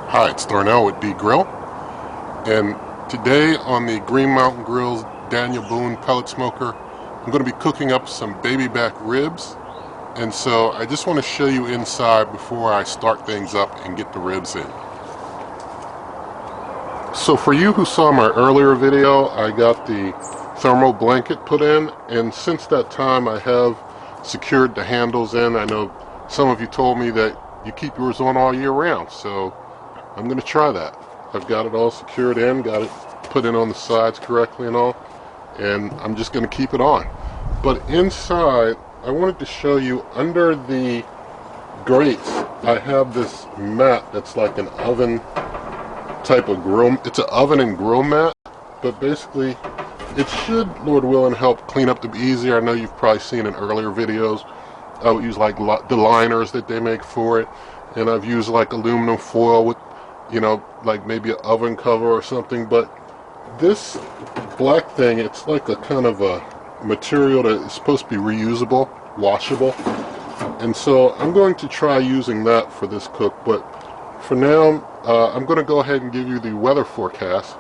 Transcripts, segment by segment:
Hi, it's Darnell with D Grill, and today on the Green Mountain Grill's Daniel Boone pellet smoker, I'm going to be cooking up some baby back ribs. And so I just want to show you inside before I start things up and get the ribs in. So for you who saw my earlier video, I got the thermal blanket put in, and since that time I have secured the handles in. I know some of you told me that you keep yours on all year round, so I'm going to try that. I've got it all secured in, got it put in on the sides correctly and all, and I'm just going to keep it on. But inside, I wanted to show you under the grates, I have this mat that's like an oven type of grill. It's an oven and grill mat, but basically it should, Lord willing, help clean up the easier. I know you've probably seen in earlier videos, I would use like the liners that they make for it, and I've used like aluminum foil with, you know, like maybe an oven cover or something. But this black thing, it's like a kind of a material that is supposed to be reusable, washable, and so I'm going to try using that for this cook. But for now, I'm going to go ahead and give you the weather forecast.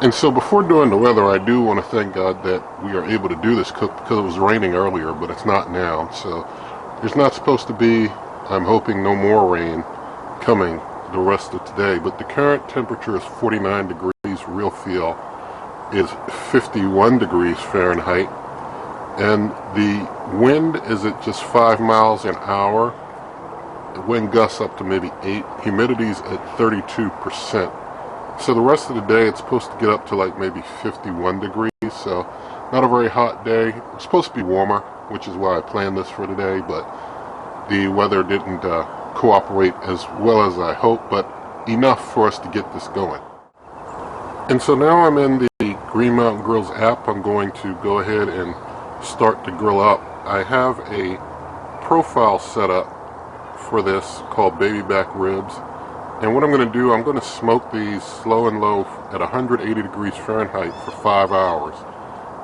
And so before doing the weather, I do want to thank God that we are able to do this cook, because it was raining earlier, but it's not now. So there's not supposed to be, I'm hoping, no more rain coming the rest of today. But the current temperature is 49 degrees, real feel is 51 degrees Fahrenheit, and the wind is at just 5 miles an hour. The wind gusts up to maybe 8. Humidity's at 32%. So the rest of the day it's supposed to get up to like maybe 51 degrees, so not a very hot day. It's supposed to be warmer, which is why I planned this for today, but the weather didn't cooperate as well as I hoped, but enough for us to get this going. And so now I'm in the Green Mountain Grill's app. I'm going to go ahead and start to grill up. I have a profile set up for this called baby back ribs. And what I'm going to do, I'm going to smoke these slow and low at 180 degrees Fahrenheit for 5 hours.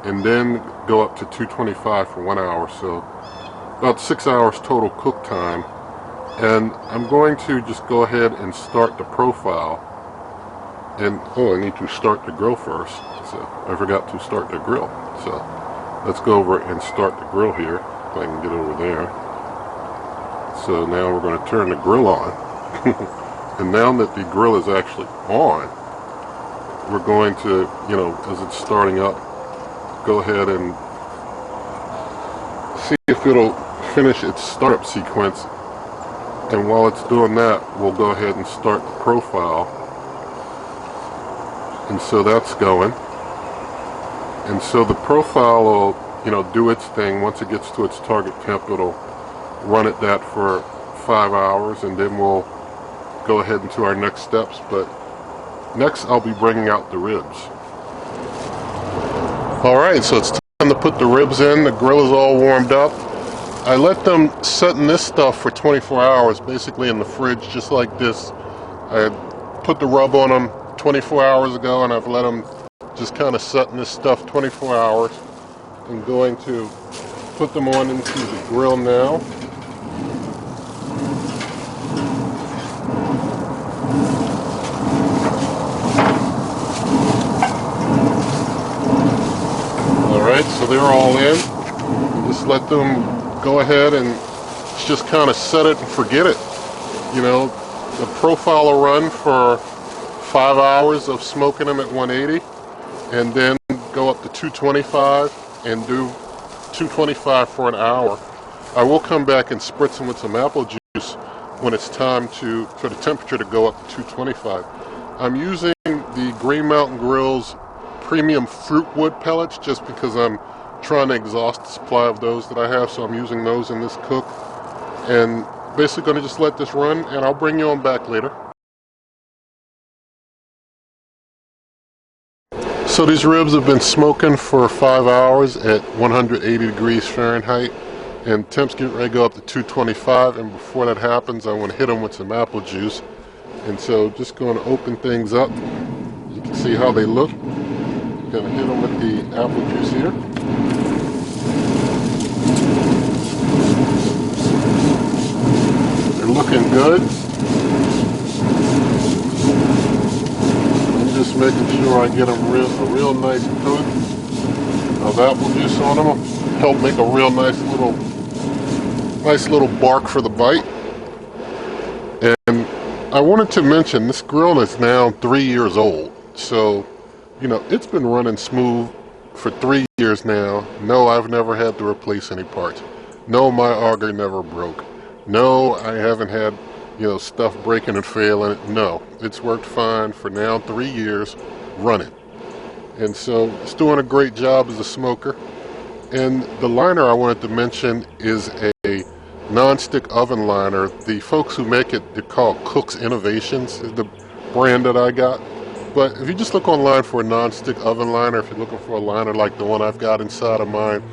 And then go up to 225 for 1 hour. So about 6 hours total cook time. And I'm going to just go ahead and start the profile. And, oh, I need to start the grill first. So I forgot to start the grill. So let's go over and start the grill here. If I can get over there. So now we're going to turn the grill on. And now that the grill is actually on, we're going to, you know, as it's starting up, go ahead and see if it'll finish its startup sequence. And while it's doing that, we'll go ahead and start the profile. And so that's going. And so the profile will, you know, do its thing. Once it gets to its target temp, it'll run at that for 5 hours, and then we'll go ahead into our next steps. But next I'll be bringing out the ribs. Alright, so it's time to put the ribs in. The grill is all warmed up. I let them set in this stuff for 24 hours, basically in the fridge, just like this. I put the rub on them 24 hours ago, and I've let them just kind of set in this stuff 24 hours. I'm going to put them on into the grill now. Alright, so they're all in. Just let them go ahead and just kind of set it and forget it. You know, the profile will run for 5 hours of smoking them at 180, and then go up to 225 and do 225 for an hour. I will come back and spritz them with some apple juice when it's time for the temperature to go up to 225. I'm using the Green Mountain Grill's premium fruit wood pellets just because I'm trying to exhaust the supply of those that I have, so I'm using those in this cook. And basically going to just let this run, and I'll bring you on back later. So these ribs have been smoking for 5 hours at 180 degrees Fahrenheit, and temps get ready to go up to 225, and before that happens I want to hit them with some apple juice. And so just going to open things up. You can see how they look. Going to hit them with the apple juice here. They're looking good. just making sure I get a real nice coat of apple juice on them. Help make a real nice little bark for the bite. And I wanted to mention this grill is now 3 years old. So, you know, it's been running smooth for 3 years now. No, I've never had to replace any parts. No, my auger never broke. No, I haven't had, you know, stuff breaking and failing. No, it's worked fine for now 3 years running. And so it's doing a great job as a smoker. And the liner I wanted to mention is a non-stick oven liner. The folks who make it, they're called Cook's Innovations, is the brand that I got. But if you just look online for a non-stick oven liner, if you're looking for a liner like the one I've got inside of mine,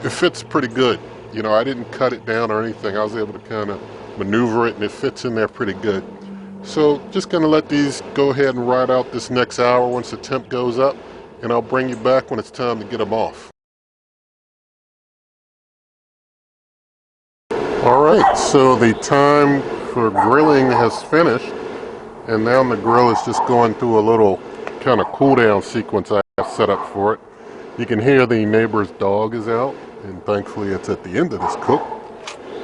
it fits pretty good. You know, I didn't cut it down or anything. I was able to kind of maneuver it, and it fits in there pretty good. So just going to let these go ahead and ride out this next hour once the temp goes up, and I'll bring you back when it's time to get them off. Alright, so the time for grilling has finished, and now the grill is just going through a little kind of cool down sequence I have set up for it. You can hear the neighbor's dog is out, and thankfully it's at the end of this cook.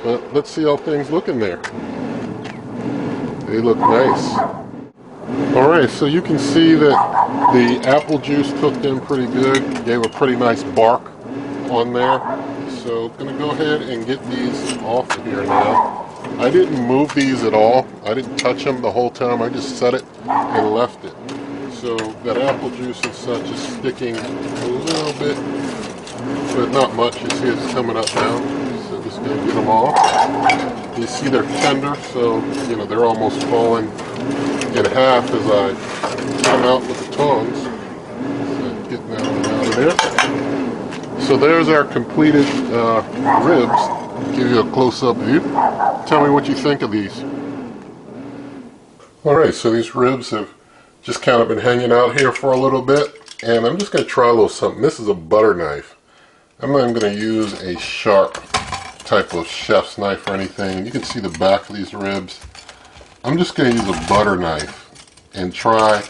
But let's see how things look in there. They look nice. Alright, so you can see that the apple juice cooked in pretty good, gave a pretty nice bark on there. So I'm going to go ahead and get these off of here now. I didn't move these at all. I didn't touch them the whole time. I just set it and left it. So that apple juice and such is sticking a little bit, but not much. You see it's coming up now. So just going to get them off. You see they're tender, so you know they're almost falling in half as I get them out with the tongs. So getting that one out of there. So there's our completed ribs. Give you a close-up view. Tell me what you think of these. Alright, so these ribs have just kind of been hanging out here for a little bit, and I'm just going to try a little something. This is a butter knife. I'm not even going to use a sharp type of chef's knife or anything. You can see the back of these ribs. I'm just going to use a butter knife and try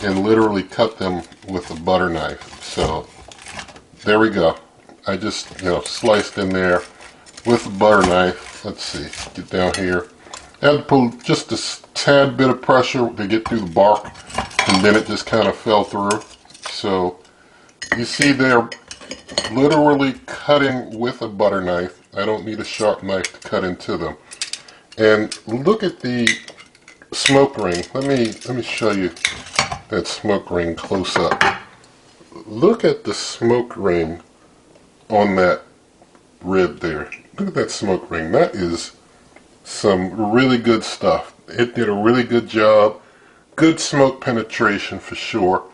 and literally cut them with a butter knife. So there we go. I just, you know, sliced in there with a butter knife. Let's see, get down here. I had to put just a tad bit of pressure to get through the bark, and then it just kind of fell through. So you see they're literally cutting with a butter knife. I don't need a sharp knife to cut into them. And look at the smoke ring. Let me show you that smoke ring close up. Look at the smoke ring on that rib there. Look at that smoke ring. That is some really good stuff. It did a really good job. Good smoke penetration for sure.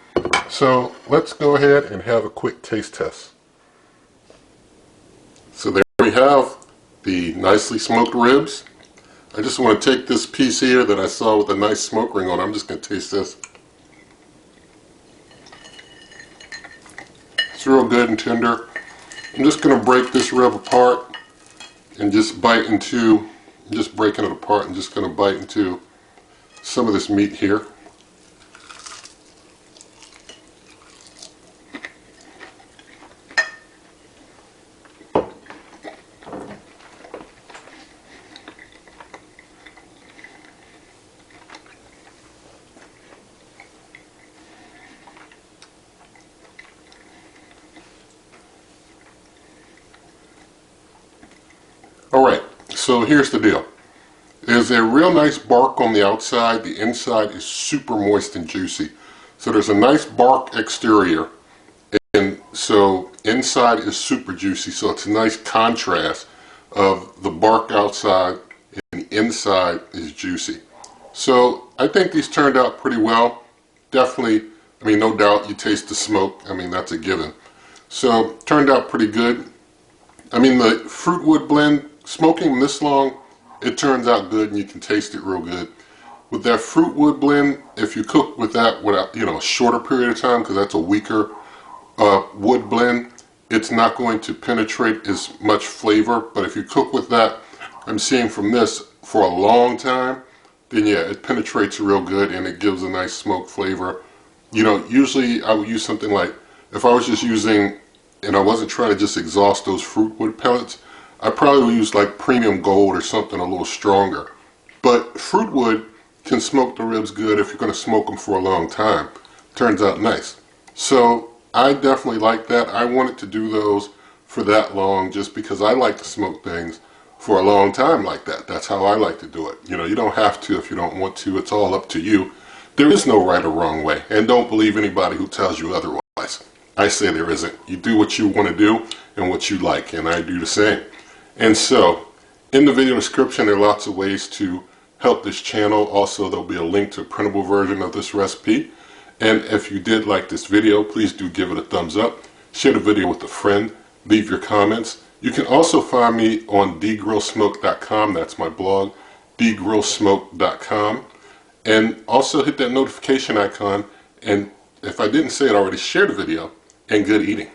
So let's go ahead and have a quick taste test. So there we have the nicely smoked ribs. I just want to take this piece here that I saw with a nice smoke ring on it. I'm just going to taste this. It's real good and tender. I'm just going to break this rib apart and just bite into, just breaking it apart and just going to bite into some of this meat here. Alright, so here's the deal. There's a real nice bark on the outside. The inside is super moist and juicy. So there's a nice bark exterior, and so inside is super juicy. So it's a nice contrast of the bark outside and the inside is juicy. So I think these turned out pretty well. Definitely, I mean, no doubt you taste the smoke. I mean, that's a given. So turned out pretty good. I mean, the fruit wood blend, smoking them this long, it turns out good and you can taste it real good. With that fruit wood blend, if you cook with that without, you know, a shorter period of time, because that's a weaker wood blend, it's not going to penetrate as much flavor. But if you cook with that, I'm seeing from this, for a long time, then yeah, it penetrates real good and it gives a nice smoke flavor You know, usually I would use something like, if I was just using, and I wasn't trying to just exhaust those fruit wood pellets, I probably would use like premium gold or something a little stronger. But fruit wood can smoke the ribs good if you're going to smoke them for a long time. Turns out nice. So I definitely like that. I wanted to do those for that long just because I like to smoke things for a long time like that. That's how I like to do it. You know, you don't have to if you don't want to. It's all up to you. There is no right or wrong way, and don't believe anybody who tells you otherwise. I say there isn't. You do what you want to do and what you like, and I do the same. And so, in the video description, there are lots of ways to help this channel. Also, there'll be a link to a printable version of this recipe. And if you did like this video, please do give it a thumbs up. Share the video with a friend. Leave your comments. You can also find me on dgrillsmoke.com. That's my blog, dgrillsmoke.com. And also hit that notification icon, and if I didn't say it already, share the video, and good eating.